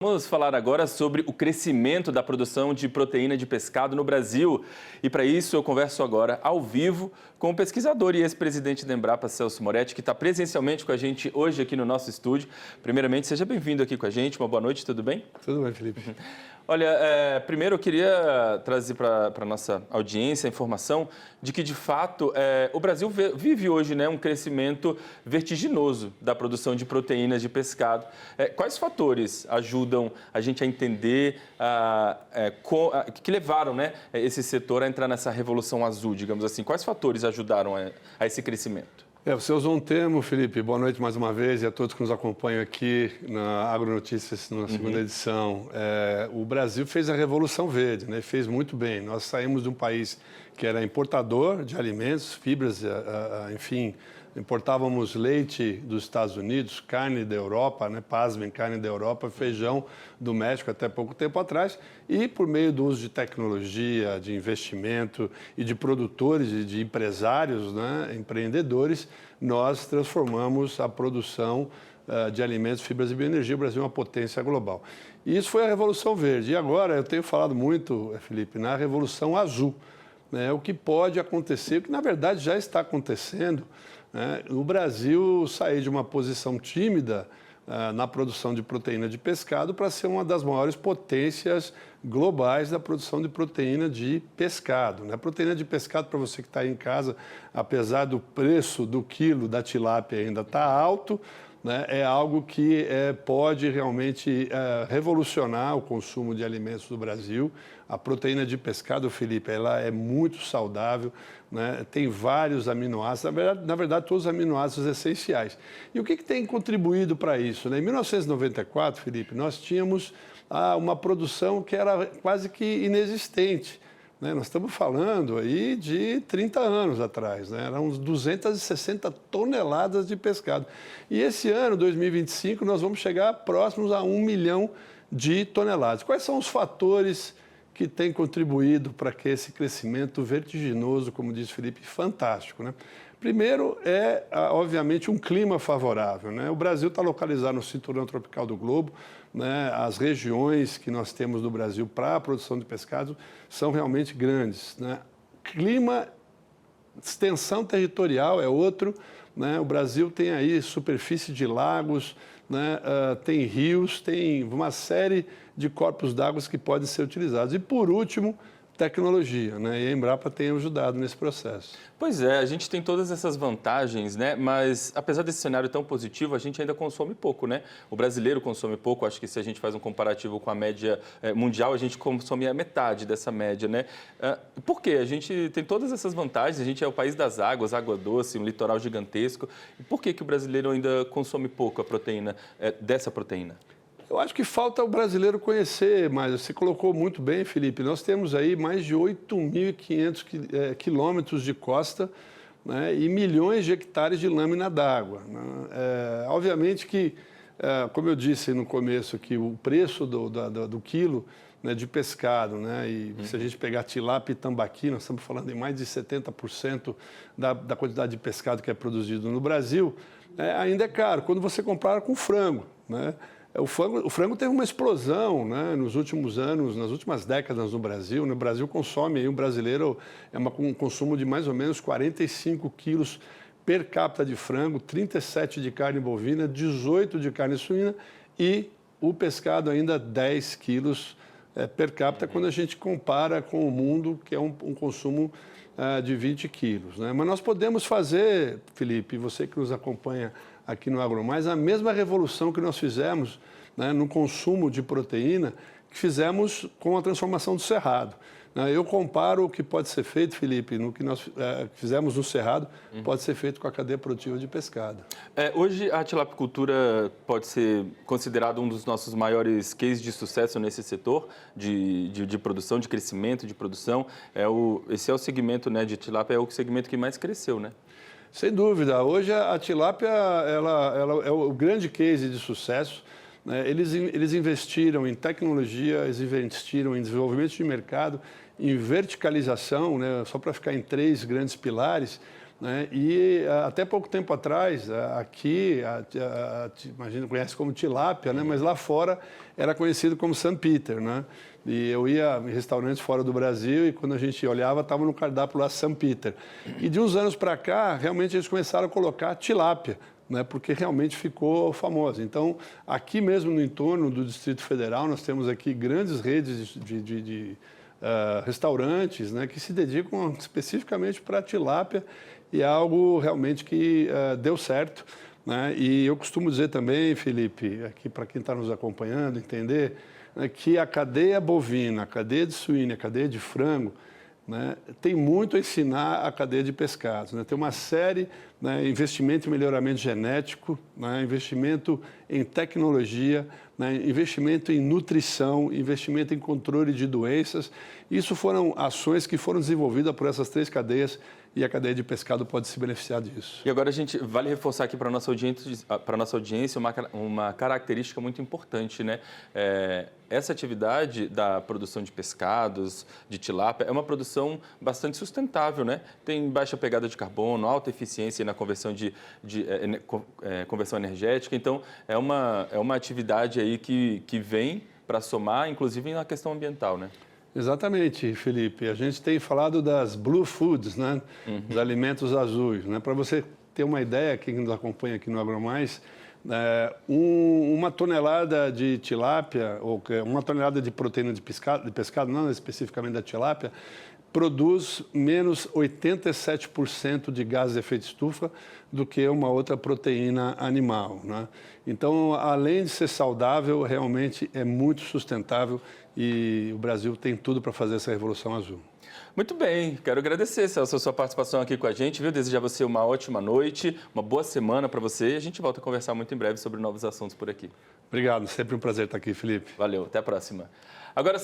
Vamos falar agora sobre o crescimento da produção de proteína de pescado no Brasil. E para isso eu converso agora ao vivo com o pesquisador e ex-presidente da Embrapa, Celso Moretti, que está presencialmente com a gente hoje aqui no nosso estúdio. Primeiramente, seja bem-vindo aqui com a gente. Uma boa noite, tudo bem? Tudo bem, Felipe. Olha, primeiro eu queria trazer para a nossa audiência a informação de que, de fato, o Brasil vive hoje, né, um crescimento vertiginoso da produção de proteínas de pescado. Quais fatores ajudam a gente a entender que levaram, né, esse setor a entrar nessa revolução azul, digamos assim? Quais fatores ajudaram a esse crescimento? Você usou um termo, Felipe. Boa noite mais uma vez e a todos que nos acompanham aqui na Agronotícias, na segunda edição. O Brasil fez a Revolução Verde, né? Fez muito bem. Nós saímos de um país que era importador de alimentos, fibras, enfim, importávamos leite dos Estados Unidos, carne da Europa, né? Pasmem, carne da Europa, feijão do México até pouco tempo atrás, e por meio do uso de tecnologia, de investimento e de produtores e de empresários, né? Empreendedores, nós transformamos a produção de alimentos, fibras e bioenergia. O Brasil é uma potência global. E isso foi a Revolução Verde. E agora eu tenho falado muito, Felipe, na Revolução Azul, né? O que pode acontecer, o que na verdade já está acontecendo, né? O Brasil sair de uma posição tímida na produção de proteína de pescado para ser uma das maiores potências globais da produção de proteína de pescado, né? A proteína de pescado, para você que está aí em casa, apesar do preço do quilo da tilápia ainda estar alto, né, é algo que pode realmente revolucionar o consumo de alimentos do Brasil. A proteína de pescado, Felipe, ela é muito saudável, né, tem vários aminoácidos, na verdade todos os aminoácidos essenciais. E o que tem contribuído para isso, né? Em 1994, Felipe, nós tínhamos uma produção que era quase que inexistente. Nós estamos falando aí de 30 anos atrás, né? Eram uns 260 toneladas de pescado. E esse ano, 2025, nós vamos chegar próximos a 1 milhão de toneladas. Quais são os fatores que têm contribuído para que esse crescimento vertiginoso, como disse Felipe, fantástico, né? Primeiro obviamente, um clima favorável, né? O Brasil está localizado no cinturão tropical do globo, né? As regiões que nós temos no Brasil para a produção de pescado são realmente grandes, né? Clima, extensão territorial é outro, né? O Brasil tem aí superfície de lagos, né? Tem rios, tem uma série de corpos d'água que podem ser utilizados. E, por último, tecnologia, né? E a Embrapa tem ajudado nesse processo. Pois é, a gente tem todas essas vantagens, né? Mas apesar desse cenário tão positivo, a gente ainda consome pouco, né? O brasileiro consome pouco. Acho que se a gente faz um comparativo com a média mundial, a gente consome a metade dessa média, né? Por quê? A gente tem todas essas vantagens. A gente é o país das águas, água doce, um litoral gigantesco. E por que o brasileiro ainda consome pouco a proteína, dessa proteína? Eu acho que falta o brasileiro conhecer, mas você colocou muito bem, Felipe. Nós temos aí mais de 8.500 quilômetros de costa, né, e milhões de hectares de lâmina d'água, né? Obviamente que, como eu disse no começo, que o preço do quilo, né, de pescado, né, e se a gente pegar tilápia e tambaqui, nós estamos falando em mais de 70% da quantidade de pescado que é produzido no Brasil, ainda é caro. Quando você compara com frango, né? O frango teve uma explosão, né, nos últimos anos, nas últimas décadas no Brasil. No Brasil consome, aí, o brasileiro um consumo de mais ou menos 45 quilos per capita de frango, 37 de carne bovina, 18 de carne suína e o pescado ainda 10 quilos per capita quando a gente compara com o mundo, que é um consumo de 20 quilos, né? Mas nós podemos fazer, Felipe, você que nos acompanha aqui no AgroMais, a mesma revolução que nós fizemos, né, no consumo de proteína, que fizemos com a transformação do cerrado. Eu comparo o que pode ser feito, Felipe, no que nós fizemos no cerrado, pode ser feito com a cadeia produtiva de pescado. Hoje a tilapicultura pode ser considerada um dos nossos maiores cases de sucesso nesse setor de produção, de crescimento, de produção. Esse é o segmento, né, de tilápia, é o segmento que mais cresceu, né? Sem dúvida. Hoje a tilápia ela é o grande case de sucesso, né? Eles investiram em tecnologia, eles investiram em desenvolvimento de mercado, em verticalização, né? Só para ficar em 3 grandes pilares. né? E até pouco tempo atrás, aqui, imagina, conhece como tilápia, né? Mas lá fora era conhecido como St. Peter, né? E eu ia em restaurantes fora do Brasil e quando a gente olhava, estava no cardápio lá St. Peter. E de uns anos para cá, realmente eles começaram a colocar tilápia, né, porque realmente ficou famosa. Então, aqui mesmo no entorno do Distrito Federal, nós temos aqui grandes redes de restaurantes, né, que se dedicam especificamente para a tilápia e é algo realmente que deu certo, né? E eu costumo dizer também, Felipe, aqui para quem está nos acompanhando, entender, né, que a cadeia bovina, a cadeia de suína, a cadeia de frango, né, tem muito a ensinar a cadeia de pescados, né? Tem uma série, né, investimento em melhoramento genético, né, investimento em tecnologia, né, investimento em nutrição, investimento em controle de doenças. Isso foram ações que foram desenvolvidas por essas 3 cadeias e a cadeia de pescado pode se beneficiar disso. E agora a gente vale reforçar aqui para a nossa audiência uma característica muito importante, né? Essa atividade da produção de pescados, de tilápia, é uma produção bastante sustentável, né? Tem baixa pegada de carbono, alta eficiência na conversão conversão energética. Então, é uma atividade aí que vem para somar, inclusive na questão ambiental, né? Exatamente, Felipe. A gente tem falado das blue foods, né? Os alimentos azuis, né? Para você ter uma ideia, quem nos acompanha aqui no AgroMais, uma tonelada de tilápia, ou uma tonelada de proteína de pescado, não especificamente da tilápia, produz menos 87% de gases de efeito estufa do que uma outra proteína animal, né? Então, além de ser saudável, realmente é muito sustentável e o Brasil tem tudo para fazer essa revolução azul. Muito bem, quero agradecer, Celso, a sua participação aqui com a gente, viu? Desejar você uma ótima noite, uma boa semana para você e a gente volta a conversar muito em breve sobre novos assuntos por aqui. Obrigado, sempre um prazer estar aqui, Felipe. Valeu, até a próxima. Agora